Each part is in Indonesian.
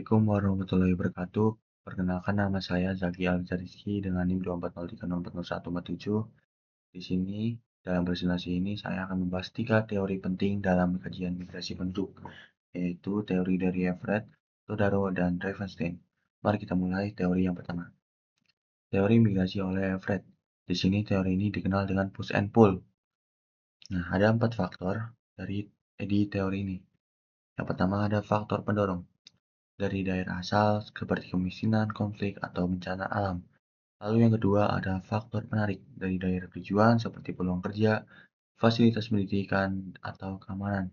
Assalamualaikum warahmatullahi wabarakatuh. Perkenalkan nama saya Zaki Rizky dengan NIM 240304147. Di sini, dalam presentasi ini saya akan membahas 3 teori penting dalam kajian migrasi penduduk, yaitu teori dari Everett, Todaro, dan Ravenstein. Mari kita mulai teori yang pertama. Teori migrasi oleh Everett. Di sini teori ini dikenal dengan push and pull. Nah, ada 4 faktor di teori ini. Yang pertama ada faktor pendorong dari daerah asal seperti kemiskinan, konflik, atau bencana alam. Lalu yang kedua ada faktor penarik dari daerah tujuan seperti peluang kerja, fasilitas pendidikan, atau keamanan.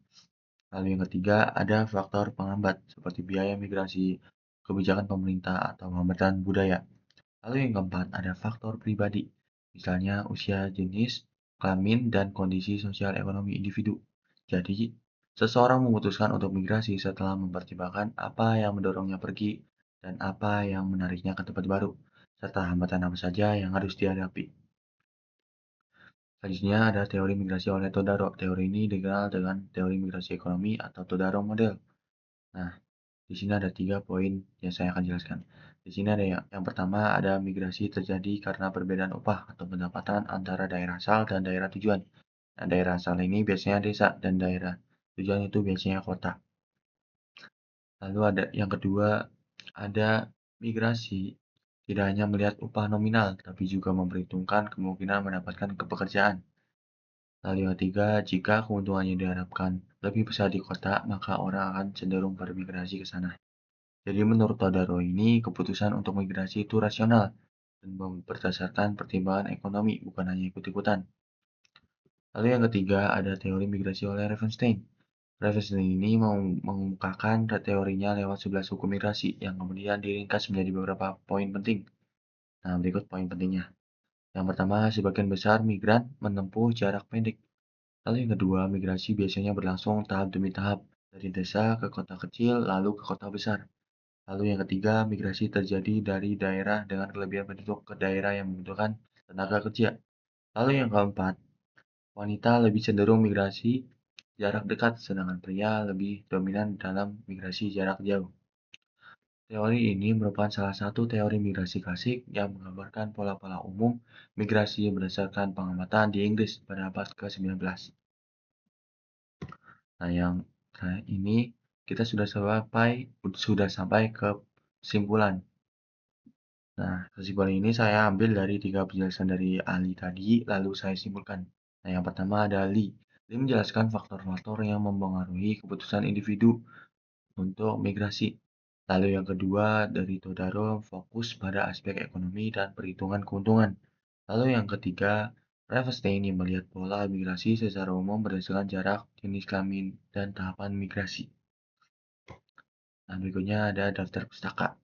Lalu yang ketiga ada faktor penghambat seperti biaya migrasi, kebijakan pemerintah, atau hambatan budaya. Lalu yang keempat ada faktor pribadi, misalnya usia, jenis, kelamin, dan kondisi sosial ekonomi individu. Jadi, seseorang memutuskan untuk migrasi setelah mempertimbangkan apa yang mendorongnya pergi dan apa yang menariknya ke tempat baru, serta hambatan apa saja yang harus dihadapi. Selanjutnya ada teori migrasi oleh Todaro. Teori ini dikenal dengan teori migrasi ekonomi atau Todaro model. Nah, di sini ada 3 poin yang saya akan jelaskan. Di sini ada yang pertama ada migrasi terjadi karena perbedaan upah atau pendapatan antara daerah asal dan daerah tujuan. Nah, daerah asal ini biasanya desa dan daerah tujuan itu biasanya kota. Lalu ada yang kedua, ada migrasi tidak hanya melihat upah nominal, tapi juga memperhitungkan kemungkinan mendapatkan pekerjaan. Lalu yang ketiga, jika keuntungannya diharapkan lebih besar di kota, maka orang akan cenderung bermigrasi ke sana. Jadi menurut Todaro ini, keputusan untuk migrasi itu rasional dan berdasarkan pertimbangan ekonomi, bukan hanya ikut-ikutan. Lalu yang ketiga, ada teori migrasi oleh Ravenstein. Ravenstein ini mengemukakan teorinya lewat 11 hukum migrasi yang kemudian diringkas menjadi beberapa poin penting. Nah, berikut poin pentingnya. Yang pertama, sebagian besar migran menempuh jarak pendek. Lalu yang kedua, migrasi biasanya berlangsung tahap demi tahap, dari desa ke kota kecil, lalu ke kota besar. Lalu yang ketiga, migrasi terjadi dari daerah dengan kelebihan penduduk ke daerah yang membutuhkan tenaga kerja. Lalu yang keempat, wanita lebih cenderung migrasi jarak dekat, sedangkan pria lebih dominan dalam migrasi jarak jauh. Teori ini merupakan salah satu teori migrasi klasik yang menggambarkan pola-pola umum migrasi berdasarkan pengamatan di Inggris pada abad ke-19. Nah, yang ini kita sudah sampai ke kesimpulan. Nah, kesimpulan ini saya ambil dari 3 penjelasan dari ahli tadi, lalu saya simpulkan. Nah, yang pertama ada Lee. Lee menjelaskan faktor-faktor yang mempengaruhi keputusan individu untuk migrasi. Lalu yang kedua dari Todaro fokus pada aspek ekonomi dan perhitungan keuntungan. Lalu yang ketiga, Ravenstein yang melihat pola migrasi secara umum berdasarkan jarak, jenis kelamin, dan tahapan migrasi. Nah, berikutnya ada daftar pustaka.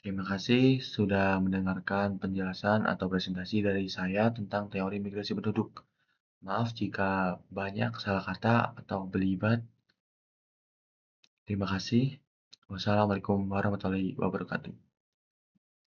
Terima kasih sudah mendengarkan penjelasan atau presentasi dari saya tentang teori migrasi penduduk. Maaf jika banyak salah kata atau belibet. Terima kasih. Wassalamualaikum warahmatullahi wabarakatuh.